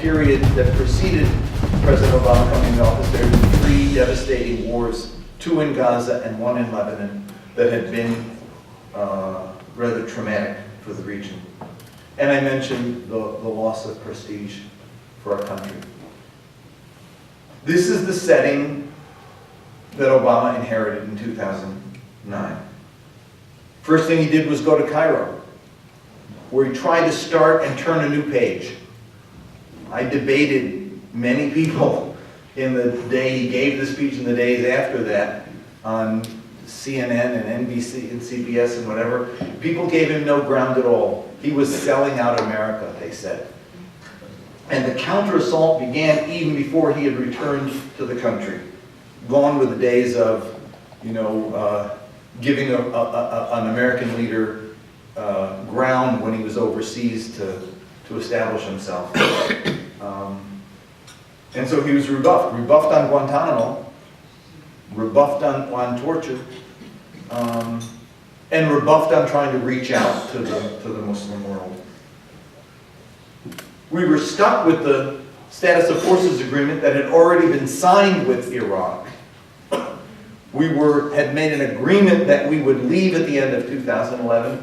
period that preceded President Obama coming into office, there had been 3 devastating wars, 2 in Gaza and 1 in Lebanon, that had been rather traumatic for the region. And I mentioned the loss of prestige for our country. This is the setting that Obama inherited in 2009. First thing he did was go to Cairo, where he tried to start and turn a new page. I debated many people in the day he gave the speech and the days after that on CNN and NBC and CBS and whatever. People gave him no ground at all. He was selling out America, they said. And the counter-assault began even before he had returned to the country. Gone were the days of, giving an American leader ground when he was overseas to establish himself. And so he was rebuffed on Guantanamo, rebuffed on torture, and rebuffed on trying to reach out to the Muslim world. We were stuck with the status of forces agreement that had already been signed with Iraq. We had made an agreement that we would leave at the end of 2011.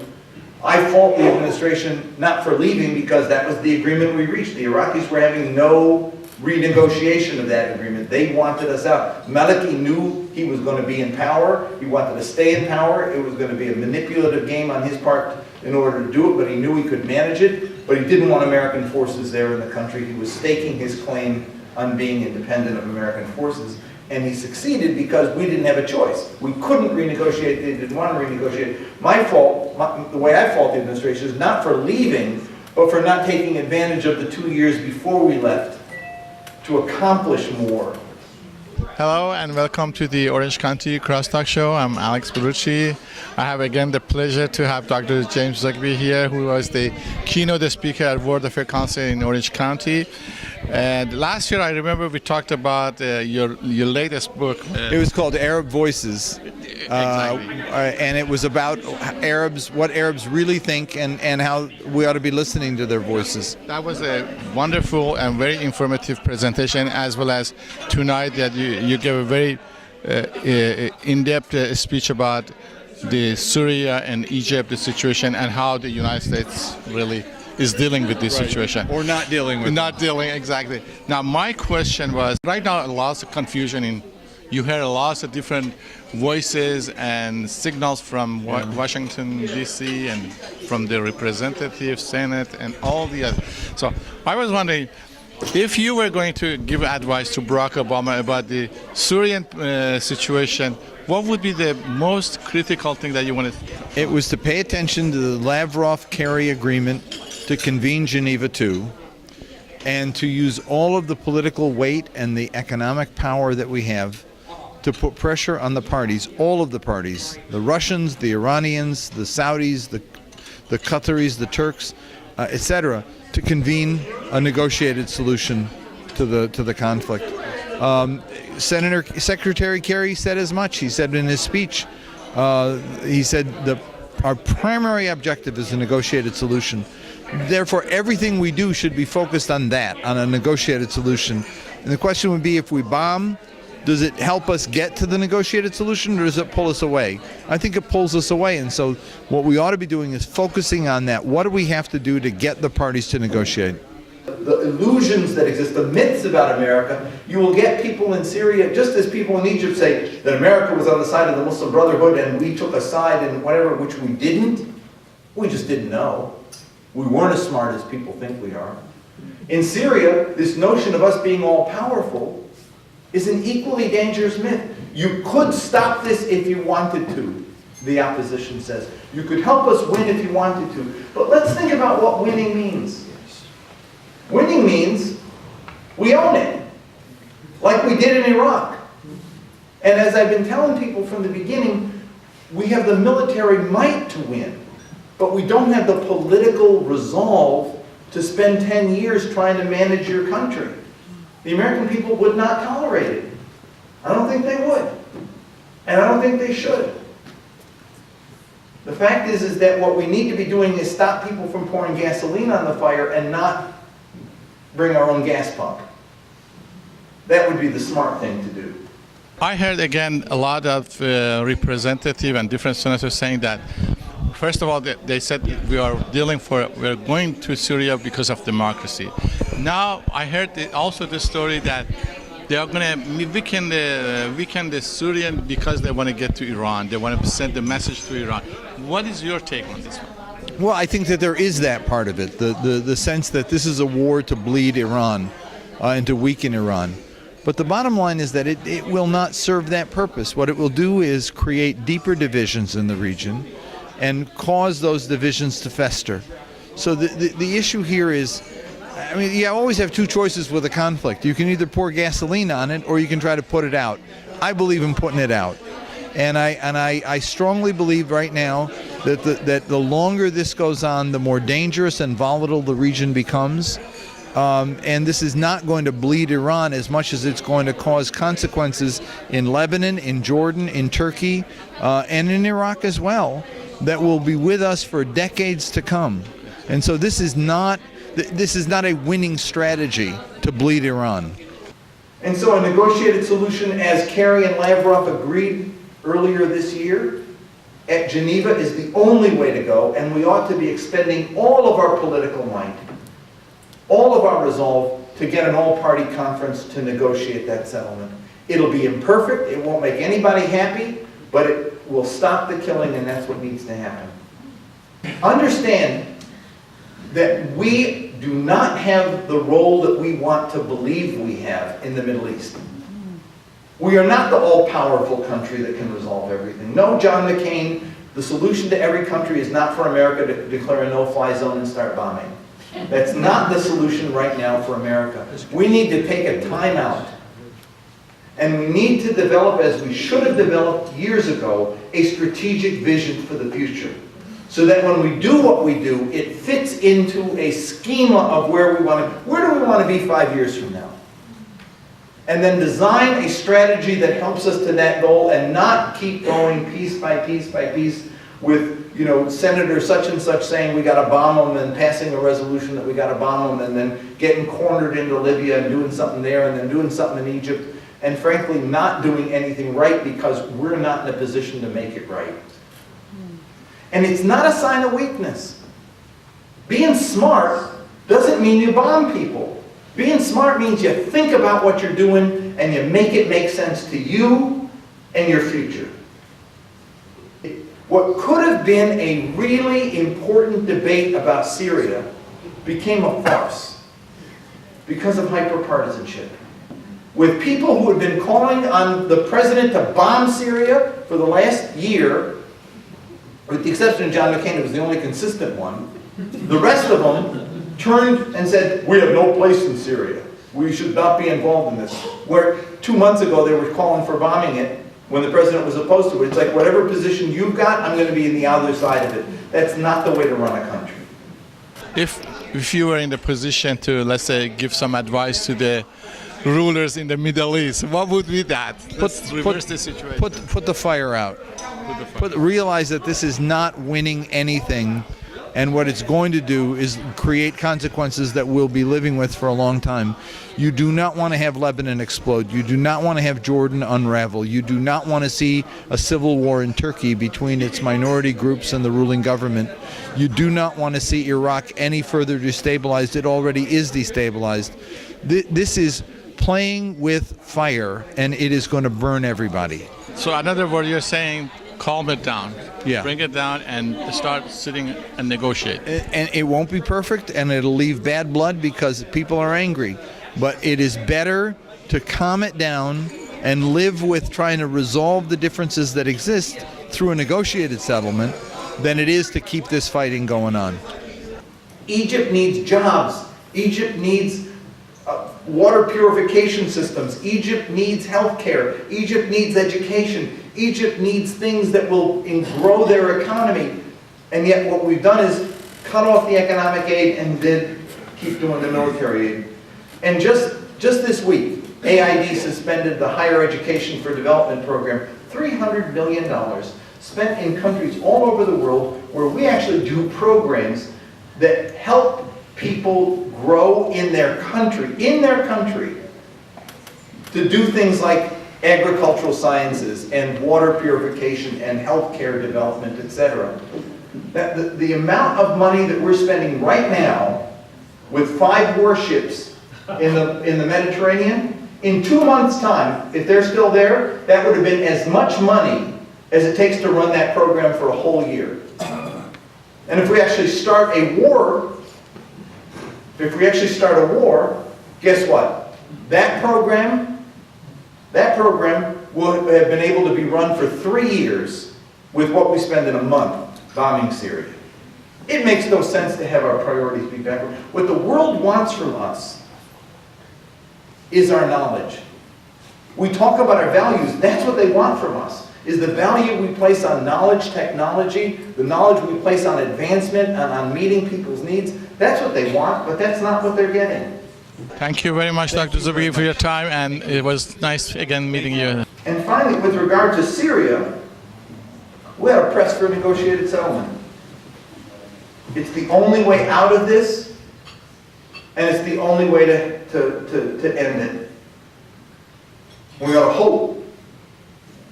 I fault the administration not for leaving, because that was the agreement we reached. The Iraqis were having no renegotiation of that agreement. They wanted us out. Maliki knew he was going to be in power. He wanted to stay in power. It was going to be a manipulative game on his part in order to do it, but he knew he could manage it. But he didn't want American forces there in the country. He was staking his claim on being independent of American forces. And he succeeded because we didn't have a choice. We couldn't renegotiate. They didn't want to renegotiate. My fault, the way I fault the administration, is not for leaving, but for not taking advantage of the 2 years before we left to accomplish more. Hello and welcome to the Orange County Crosstalk Show. I'm Alex Bolourchi. I have again the pleasure to have Dr. James Zogby here, who was the keynote speaker at World Affairs Council in Orange County. And last year I remember we talked about your latest book. It was called Arab Voices. Exactly. And it was about Arabs, what Arabs really think, and how we ought to be listening to their voices. That was a wonderful and very informative presentation, as well as tonight that you gave a very in-depth speech about the Syria and Egypt the situation, and how the United States really is dealing with this situation. Or not dealing with Not dealing, exactly. Now my question was, right now lots of confusion you hear lots of different voices and signals from Washington, D.C. and from the representative, Senate, and all the other. So I was wondering, if you were going to give advice to Barack Obama about the Syrian situation, what would be the most critical thing that you wanted? It was to pay attention to the Lavrov-Kerry agreement to convene Geneva II, and to use all of the political weight and the economic power that we have to put pressure on the parties, all of the parties, the Russians, the Iranians, the Saudis, the Qataris, the Turks, etc., to convene a negotiated solution to the conflict. Secretary Kerry said as much. He said in his speech, he said our primary objective is a negotiated solution. Therefore, everything we do should be focused on that, on a negotiated solution. And the question would be, if we bomb, does it help us get to the negotiated solution, or does it pull us away? I think it pulls us away, and so what we ought to be doing is focusing on that. What do we have to do to get the parties to negotiate? The illusions that exist, the myths about America, you will get people in Syria, just as people in Egypt say that America was on the side of the Muslim Brotherhood and we took a side and whatever, which we didn't. We just didn't know. We weren't as smart as people think we are. In Syria, this notion of us being all powerful is an equally dangerous myth. You could stop this if you wanted to, the opposition says. You could help us win if you wanted to. But let's think about what winning means. Winning means we own it, like we did in Iraq. And as I've been telling people from the beginning, we have the military might to win, but we don't have the political resolve to spend 10 years trying to manage your country. The American people would not tolerate it. I don't think they would. And I don't think they should. The fact is that what we need to be doing is stop people from pouring gasoline on the fire and not bring our own gas pump. That would be the smart thing to do. I heard again a lot of representatives and different senators saying that, first of all, they said we're going to Syria because of democracy. Now I heard also the story that they are going to weaken the Syrian because they want to get to Iran. They want to send a message to Iran. What is your take on this one? Well, I think that there is that part of it, the sense that this is a war to bleed Iran and to weaken Iran. But the bottom line is that it will not serve that purpose. What it will do is create deeper divisions in the region and cause those divisions to fester. So the issue here is, I mean, you always have two choices with a conflict. You can either pour gasoline on it or you can try to put it out. I believe in putting it out. And I strongly believe right now that the longer this goes on, the more dangerous and volatile the region becomes. And this is not going to bleed Iran as much as it's going to cause consequences in Lebanon, in Jordan, in Turkey, and in Iraq as well, that will be with us for decades to come. And so this is not a winning strategy to bleed Iran. And so a negotiated solution, as Kerry and Lavrov agreed earlier this year at Geneva, is the only way to go, and we ought to be expending all of our political might, all of our resolve to get an all-party conference to negotiate that settlement. It'll be imperfect, it won't make anybody happy, but it will stop the killing, and that's what needs to happen. Understand that we do not have the role that we want to believe we have in the Middle East. We are not the all-powerful country that can resolve everything. No, John McCain, the solution to every country is not for America to declare a no-fly zone and start bombing. That's not the solution right now for America. We need to take a time out. And we need to develop, as we should have developed years ago, a strategic vision for the future. So that when we do what we do, it fits into a schema of where do we want to be 5 years from now? And then design a strategy that helps us to that goal and not keep going piece by piece by piece with, Senator such and such saying we got to bomb them and passing a resolution that we got to bomb them and then getting cornered into Libya and doing something there and then doing something in Egypt and frankly not doing anything right because we're not in a position to make it right. And it's not a sign of weakness. Being smart doesn't mean you bomb people. Being smart means you think about what you're doing and you make it make sense to you and your future. What could have been a really important debate about Syria became a farce because of hyperpartisanship. With people who had been calling on the president to bomb Syria for the last year, with the exception of John McCain, who was the only consistent one, the rest of them turned and said, we have no place in Syria. We should not be involved in this. Where 2 months ago they were calling for bombing it when the president was opposed to it. It's like, whatever position you've got, I'm going to be in the other side of it. That's not the way to run a country. If you were in the position to, let's say, give some advice to the rulers in the Middle East, what would be that? Let's reverse the situation. Put the fire out. Realize that this is not winning anything, and what it's going to do is create consequences that we'll be living with for a long time. You do not want to have Lebanon explode. You do not want to have Jordan unravel. You do not want to see a civil war in Turkey between its minority groups and the ruling government. You do not want to see Iraq any further destabilized. It already is destabilized. This is playing with fire, and it is going to burn everybody. So in other words, you're saying calm it down, bring it down and start sitting and negotiate. And it won't be perfect, and it'll leave bad blood because people are angry. But it is better to calm it down and live with trying to resolve the differences that exist through a negotiated settlement than it is to keep this fighting going on. Egypt needs jobs. Egypt needs water purification systems. Egypt needs health care. Egypt needs education. Egypt needs things that will grow their economy. And yet what we've done is cut off the economic aid and then keep doing the military aid. And just this week, AID suspended the Higher Education for Development program, $300 million spent in countries all over the world where we actually do programs that help people grow in their country, to do things like agricultural sciences and water purification and healthcare development, etc. That the amount of money that we're spending right now with 5 warships in the Mediterranean, in 2 months' time, if they're still there, that would have been as much money as it takes to run that program for a whole year. And if we actually start a war, guess what? That program would have been able to be run for 3 years with what we spend in a month bombing Syria. It makes no sense to have our priorities be backward. What the world wants from us is our knowledge. We talk about our values. That's what they want from us, is the value we place on knowledge, technology, the knowledge we place on advancement and on meeting people's needs. That's what they want, but that's not what they're getting. Thank you very much, Dr. Zogby, for your time, and it was nice again meeting you. And finally, with regard to Syria, we had a press for a negotiated settlement. It's the only way out of this, and it's the only way to end it. We ought to hope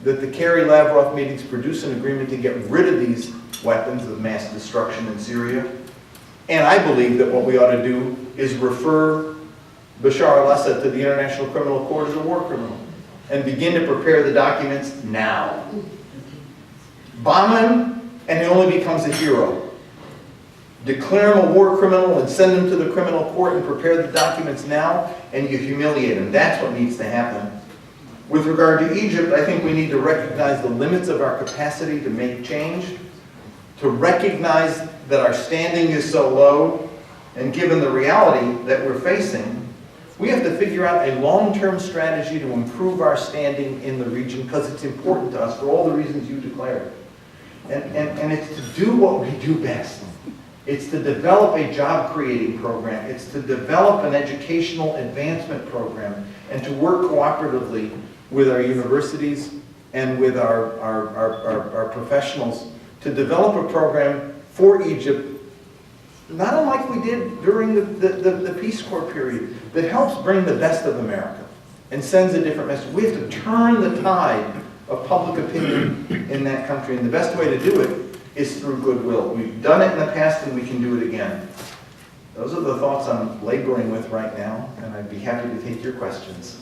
that the Kerry-Lavrov meetings produce an agreement to get rid of these weapons of mass destruction in Syria. And I believe that what we ought to do is refer Bashar al-Assad to the International Criminal Court as a war criminal and begin to prepare the documents now. Bomb him, and he only becomes a hero. Declare him a war criminal and send him to the criminal court and prepare the documents now, and you humiliate him. That's what needs to happen. With regard to Egypt, I think we need to recognize the limits of our capacity to make change, to recognize that our standing is so low, and given the reality that we're facing, we have to figure out a long-term strategy to improve our standing in the region, because it's important to us for all the reasons you declared. And it's to do what we do best. It's to develop a job-creating program. It's to develop an educational advancement program, and to work cooperatively with our universities and with our professionals to develop a program for Egypt, not unlike we did during the Peace Corps period, that helps bring the best of America and sends a different message. We have to turn the tide of public opinion in that country, and the best way to do it is through goodwill. We've done it in the past, and we can do it again. Those are the thoughts I'm laboring with right now, and I'd be happy to take your questions.